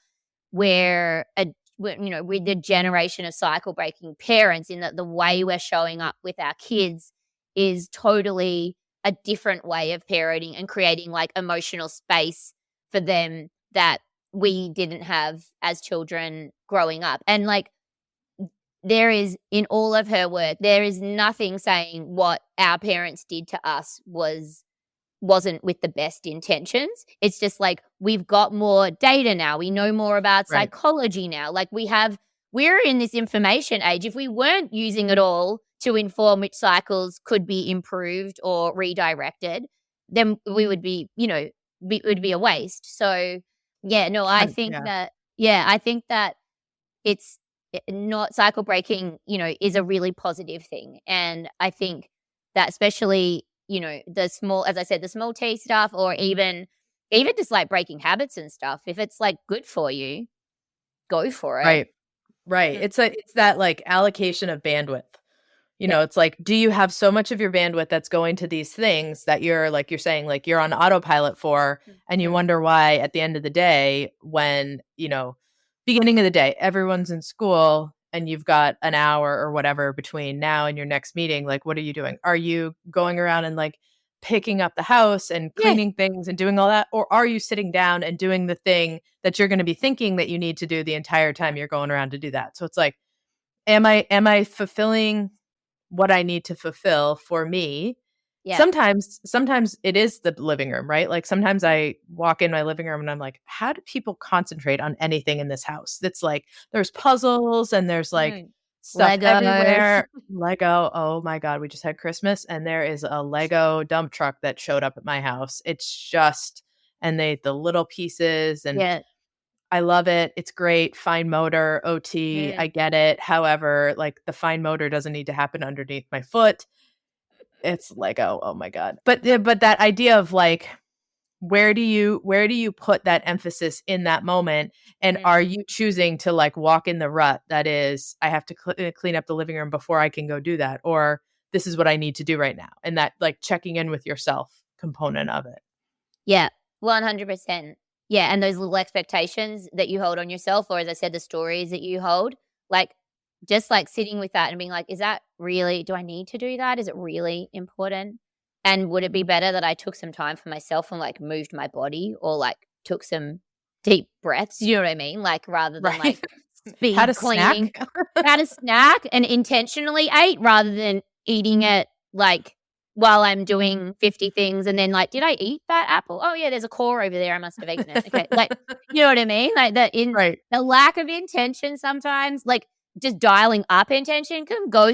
[SPEAKER 1] we're the generation of cycle breaking parents, in that the way we're showing up with our kids is totally a different way of parenting and creating like emotional space for them that we didn't have as children growing up. And like there is, in all of her work, there is nothing saying what our parents did to us wasn't with the best intentions. It's just like we've got more data now. We know more about
[SPEAKER 2] Right.
[SPEAKER 1] psychology now. Like we're in this information age. If we weren't using it all to inform which cycles could be improved or redirected, then we would be, it would be a waste. So, yeah, no,
[SPEAKER 2] Yeah.
[SPEAKER 1] I think that it's not cycle breaking, is a really positive thing. And I think that especially, the small, as I said, the small T stuff, or even just like breaking habits and stuff, if it's like good for you, go for it.
[SPEAKER 2] Right. Right.
[SPEAKER 1] Mm,
[SPEAKER 2] It's that like allocation of bandwidth.
[SPEAKER 1] yep.
[SPEAKER 2] It's like, do you have so much of your bandwidth that's going to these things that you're like you're saying, like you're on autopilot for,
[SPEAKER 1] Mm,
[SPEAKER 2] and you
[SPEAKER 1] mm.
[SPEAKER 2] wonder why at the end of the day, when, beginning of the day, everyone's in school and you've got an hour or whatever between now and your next meeting, like what are you doing? Are you going around and like picking up the house and
[SPEAKER 1] Yeah.
[SPEAKER 2] cleaning things and doing all that? Or are you sitting down and doing the thing that you're going to be thinking that you need to do the entire time you're going around to do that? So it's like, am I fulfilling what I need to fulfill for me?
[SPEAKER 1] Yeah.
[SPEAKER 2] Sometimes it is the living room, right? Like sometimes I walk in my living room and I'm like, how do people concentrate on anything in this house? That's like there's puzzles and there's like
[SPEAKER 1] Mm.
[SPEAKER 2] stuff
[SPEAKER 1] Lego.
[SPEAKER 2] everywhere. Lego. Oh my God, we just had Christmas and there is a Lego dump truck that showed up at my house. It's just and the little pieces and
[SPEAKER 1] Yeah.
[SPEAKER 2] I love it. It's great. Fine motor, OT, I
[SPEAKER 1] Mm.
[SPEAKER 2] get it. However, like the fine motor doesn't need to happen underneath my foot. It's Lego. Oh my God. But that idea of like where do you put that emphasis in that moment? And
[SPEAKER 1] Mm.
[SPEAKER 2] are you choosing to like walk in the rut that is, I have to clean up the living room before I can go do that, or this is what I need to do right now, and that like checking in with yourself component of it.
[SPEAKER 1] Yeah, 100%. Yeah, and those little expectations that you hold on yourself, or as I said, the stories that you hold, like, just, like, sitting with that and being like, "Is that really do I need to do that? Is it really important? And would it be better that I took some time for myself and, like, moved my body or, like, took some deep breaths?" You know what I mean? Like, rather than,
[SPEAKER 2] Right.
[SPEAKER 1] like,
[SPEAKER 2] Had a
[SPEAKER 1] speed cleaning.
[SPEAKER 2] snack.
[SPEAKER 1] Had a snack and intentionally ate rather than eating it, like, while I'm doing 50 things and then, like, "Did I eat that apple? Oh, yeah, there's a core over there. I must have eaten it." Okay, like, you know what I mean? Like,
[SPEAKER 2] Right.
[SPEAKER 1] the lack of intention sometimes, like, just dialing up intention can go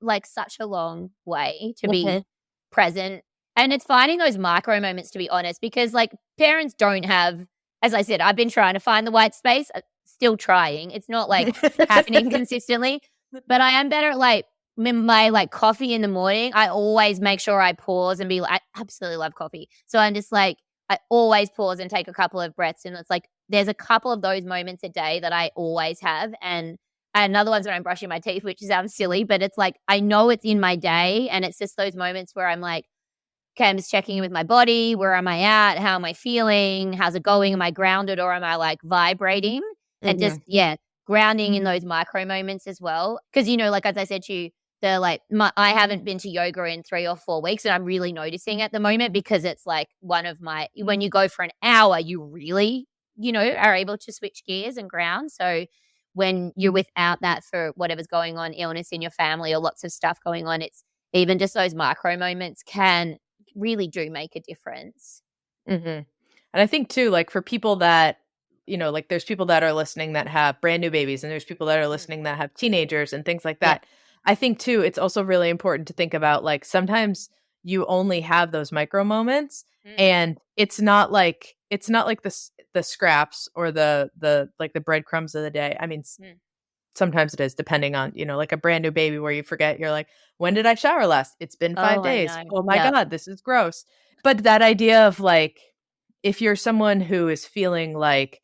[SPEAKER 1] like, such a long way to be
[SPEAKER 2] Mhm.
[SPEAKER 1] present, and it's finding those micro moments, to be honest, because, like, parents don't have as I said, I've been trying to find the white space, still trying. It's not, like, happening consistently, but I am better at, like, my, like, coffee in the morning, I always make sure I pause and be I absolutely love coffee. So I'm just like, I always pause and take a couple of breaths, and it's like, there's a couple of those moments a day that I always have, and another one's when I'm brushing my teeth, which sounds silly, but it's like, I know it's in my day, and it's just those moments where I'm like, "Okay, I'm just checking in with my body. Where am I at? How am I feeling? How's it going? Am I grounded or am I, like, vibrating?" And just
[SPEAKER 2] Mhm.
[SPEAKER 1] yeah, grounding in those micro moments as well. Because like, as I said to you, the, like, I haven't been to yoga in 3 or 4 weeks, and I'm really noticing at the moment because it's, like, one of my when you go for an hour, you really, are able to switch gears and ground. So, when you're without that for whatever's going on, illness in your family or lots of stuff going on, it's even just those micro moments can really do make a difference.
[SPEAKER 2] Mhm. And I think too, like for people that, like there's people that are listening that have brand new babies and there's people that are
[SPEAKER 1] Mm.
[SPEAKER 2] listening that have teenagers and things like
[SPEAKER 1] Yeah.
[SPEAKER 2] that. I think too, it's also really important to think about like sometimes you only have those micro moments
[SPEAKER 1] Mm.
[SPEAKER 2] and it's not like the scraps or the like the breadcrumbs of the day. I mean,
[SPEAKER 1] Mm.
[SPEAKER 2] sometimes it is depending on, like a brand new baby where you forget, you're like, when did I shower last? It's been 5
[SPEAKER 1] Oh, I
[SPEAKER 2] days.
[SPEAKER 1] know.
[SPEAKER 2] Oh my
[SPEAKER 1] Yep.
[SPEAKER 2] God, this is gross. But that idea of like, if you're someone who is feeling like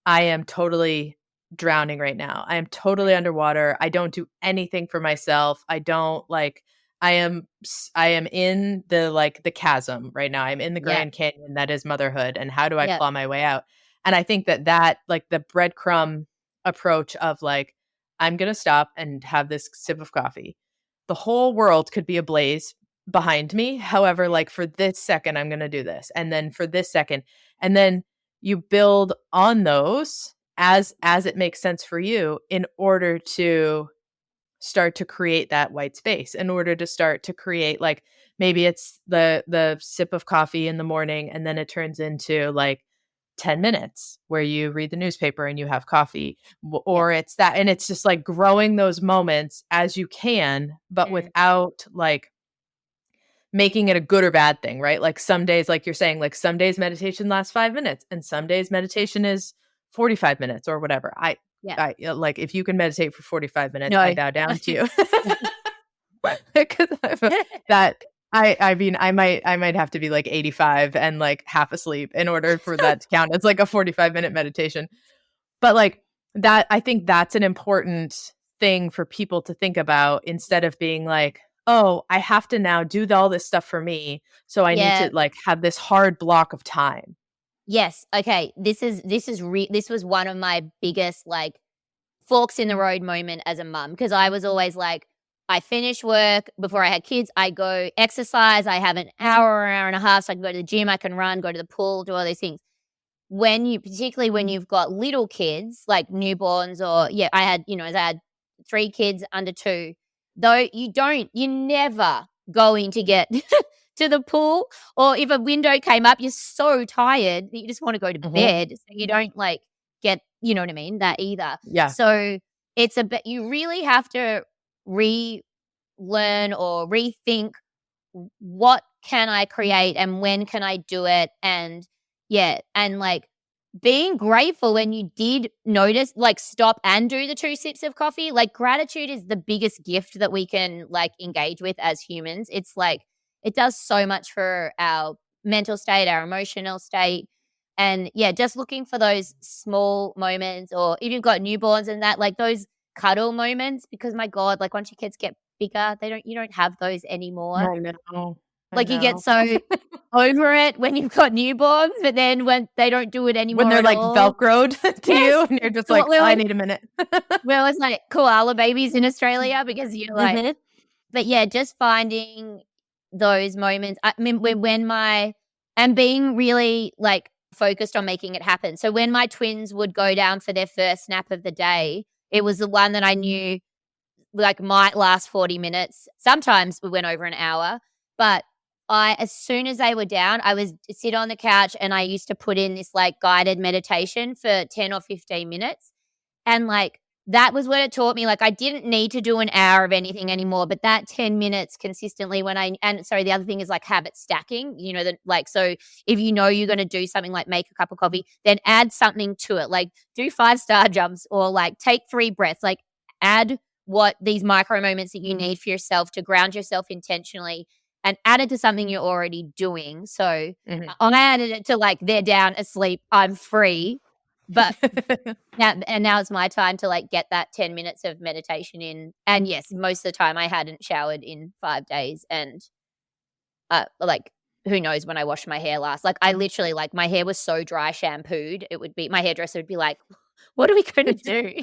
[SPEAKER 2] I am totally drowning right now, I am totally
[SPEAKER 1] Mm.
[SPEAKER 2] underwater, I don't do anything for myself, I don't like, I am in the like the chasm right now. I'm in the
[SPEAKER 1] Yep.
[SPEAKER 2] Grand Canyon that is motherhood, and how do I
[SPEAKER 1] Yep.
[SPEAKER 2] claw my way out? And I think that like the breadcrumb approach of like, I'm going to stop and have this sip of coffee. The whole world could be ablaze behind me. However,
[SPEAKER 1] Mm.
[SPEAKER 2] like for this second, I'm going to do this. And then for this second, and then you build on those as it makes sense for you in order to start to create that white space, in order to start to create like maybe it's the sip of coffee in the morning and then it turns into like 10 minutes where you read the newspaper and you have coffee,
[SPEAKER 1] Yep.
[SPEAKER 2] or it's that, and it's just like growing those moments as you can but
[SPEAKER 1] Mm.
[SPEAKER 2] without like making it a good or bad thing, right? Like some days, like you're saying, like some days meditation lasts 5 minutes and some days meditation is 45 minutes or whatever. I
[SPEAKER 1] Yep.
[SPEAKER 2] I like if you can meditate for 45 minutes, I
[SPEAKER 1] No.
[SPEAKER 2] bow down to you. Because that I mean, I might have to be like 85 and like half asleep in order for that to count. It's like a 45-minute meditation. But like that, I think that's an important thing for people to think about instead of being like, "Oh, I have to now do all this stuff for me, so I need
[SPEAKER 1] Yeah.
[SPEAKER 2] to like have this hard block of time."
[SPEAKER 1] Yes. Okay. This was one of my biggest, like, forks in the road moment as a mum, because I was always like, I finish work before I had kids, I go exercise, I have an hour and a half, so I can go to the gym, I can run, go to the pool, do all these things. When you particularly when you've got little kids, like newborns or yeah, as I had 3 kids under 2, though you're never going to get to the pool, or if a window came up, you're so tired that you just wanna go to
[SPEAKER 2] Mhm.
[SPEAKER 1] bed, so you don't, like, get you know what I mean, that either.
[SPEAKER 2] Yeah.
[SPEAKER 1] So, it's a bit you really have to relearn or rethink what can I create and when can I do it? And yeah, and like being grateful when you did notice, like stop and do the 2 sips of coffee. Like gratitude is the biggest gift that we can like engage with as humans. It's like it does so much for our mental state, our emotional state. And yeah, just looking for those small moments, or if you've got newborns and that, like those cuddle moments, because my God, like once your kids get bigger, you don't have those anymore.
[SPEAKER 2] I know. I
[SPEAKER 1] Like you get
[SPEAKER 2] know.
[SPEAKER 1] so over it when you've got newborns, but then when they don't do it
[SPEAKER 2] When
[SPEAKER 1] anymore
[SPEAKER 2] they're
[SPEAKER 1] at
[SPEAKER 2] like
[SPEAKER 1] all.
[SPEAKER 2] Velcroed to
[SPEAKER 1] Yes.
[SPEAKER 2] you and you're just
[SPEAKER 1] So
[SPEAKER 2] like, I need a minute.
[SPEAKER 1] we're always like koala babies in Australia because you're like,
[SPEAKER 2] Mhm.
[SPEAKER 1] but yeah, just finding those moments. I mean, and being really like focused on making it happen. So when my twins would go down for their first nap of the day, it was the one that I knew like might last 40 minutes. Sometimes we went over an hour, but as soon as they were down, I was sit on the couch and I used to put in this like guided meditation for 10 or 15 minutes. And like that was what it taught me. Like I didn't need to do an hour of anything anymore, but that 10 minutes consistently and sorry, the other thing is like habit stacking, that like, so if you know you're going to do something like make a cup of coffee, then add something to it, like do 5-star jumps or like take 3 breaths, like add what these micro moments that you need for yourself to ground yourself intentionally and add it to something you're already doing. So
[SPEAKER 2] Mhm.
[SPEAKER 1] I added it to like they're down asleep, I'm free. But now it's my time to like get that 10 minutes of meditation in. And yes, most of the time I hadn't showered in 5 days. And like who knows when I washed my hair last. Like I literally like my hair was so dry shampooed. It would be my hairdresser would be like, what are we gonna do?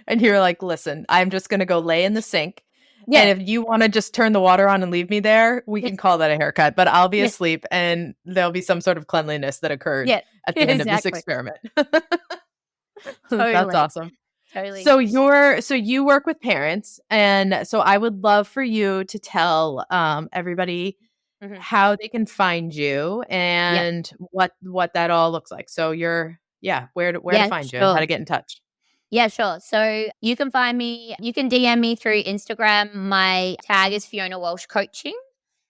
[SPEAKER 2] And you're like, listen, I'm just going to go lay in the sink.
[SPEAKER 1] Yeah.
[SPEAKER 2] And if you want to just turn the water on and leave me there, we can call that a haircut. But I'll be
[SPEAKER 1] Yeah.
[SPEAKER 2] asleep and there'll be some sort of cleanliness that occurred
[SPEAKER 1] Yeah.
[SPEAKER 2] at the end of this
[SPEAKER 1] Exactly.
[SPEAKER 2] experiment. That's
[SPEAKER 1] Totally.
[SPEAKER 2] awesome.
[SPEAKER 1] Totally.
[SPEAKER 2] So you work with parents, and so I would love for you to tell everybody
[SPEAKER 1] Mhm.
[SPEAKER 2] how they can find you
[SPEAKER 1] Yeah.
[SPEAKER 2] and what that all looks like. So where to
[SPEAKER 1] Yeah,
[SPEAKER 2] find you and how
[SPEAKER 1] sure.
[SPEAKER 2] to get in touch.
[SPEAKER 1] Yeah, sure. So you can find me, you can DM me through Instagram. My tag is Fiona Walsh Coaching.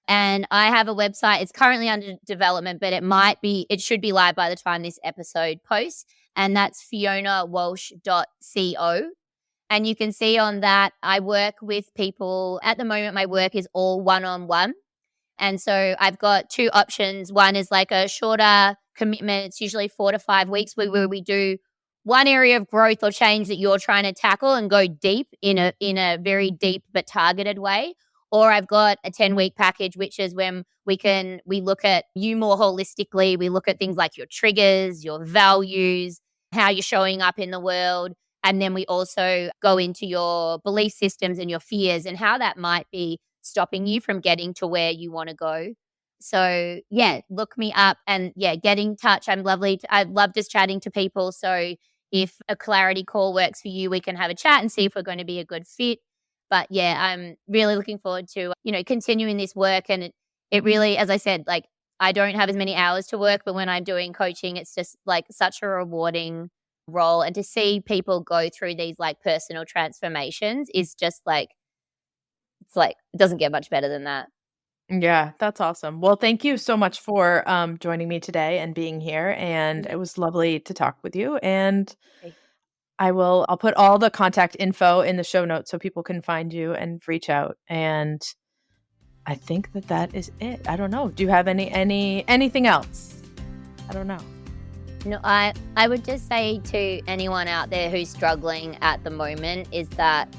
[SPEAKER 1] And I have a website. It's currently under development, but it should be live by the time this episode posts. And that's fionawalsh.co. And you can see on that, I work with people. At the moment, my work is all one-on-one. And so I've got 2 options. One is like a shorter commitment. It's usually 4 to 5 weeks where we do one area of growth or change that you're trying to tackle and go deep in a very deep but targeted way. Or I've got a 10-week package, which is when we look at you more holistically. We look at things like your triggers, your values, how you're showing up in the world. And then we also go into your belief systems and your fears and how that might be stopping you from getting to where you want to go. So yeah, look me up and yeah, get in touch. I love just chatting to people. So if a clarity call works for you, we can have a chat and see if we're going to be a good fit. But yeah, I'm really looking forward to, continuing this work. And it really, as I said, like I don't have as many hours to work, but when I'm doing coaching, it's just like such a rewarding role. And to see people go through these like personal transformations is just like, it's like, it doesn't get much better than that.
[SPEAKER 2] Yeah, that's awesome. Well, thank you so much for joining me today and being here. And
[SPEAKER 1] Yeah.
[SPEAKER 2] it was lovely to talk with you. And
[SPEAKER 1] Okay.
[SPEAKER 2] I'll put all the contact info in the show notes so people can find you and reach out. And I think that is it. I don't know. Do you have anything else? I don't know.
[SPEAKER 1] No, I would just say to anyone out there who's struggling at the moment is that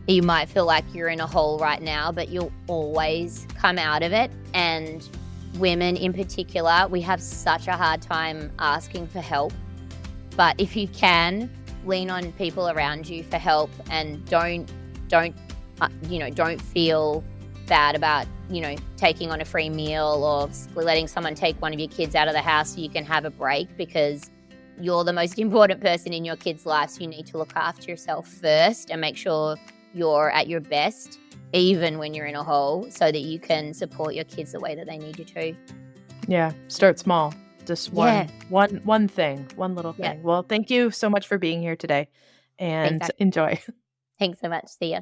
[SPEAKER 1] you might feel like you're in a hole right now, but you'll always come out of it. And women in particular, we have such a hard time asking for help. But if you can, lean on people around you for help, and don't feel bad about, taking on a free meal or letting someone take one of your kids out of the house so you can have a break, because you're the most important person in your kid's life. So you need to look after yourself first and make sure you're at your best, even when you're in a hole, so that you can support your kids the way that they need you to.
[SPEAKER 2] Yeah. Start small. Just one thing, one little thing.
[SPEAKER 1] Yeah.
[SPEAKER 2] Well, thank you so much for being here today, and enjoy.
[SPEAKER 1] Thanks so much. See ya.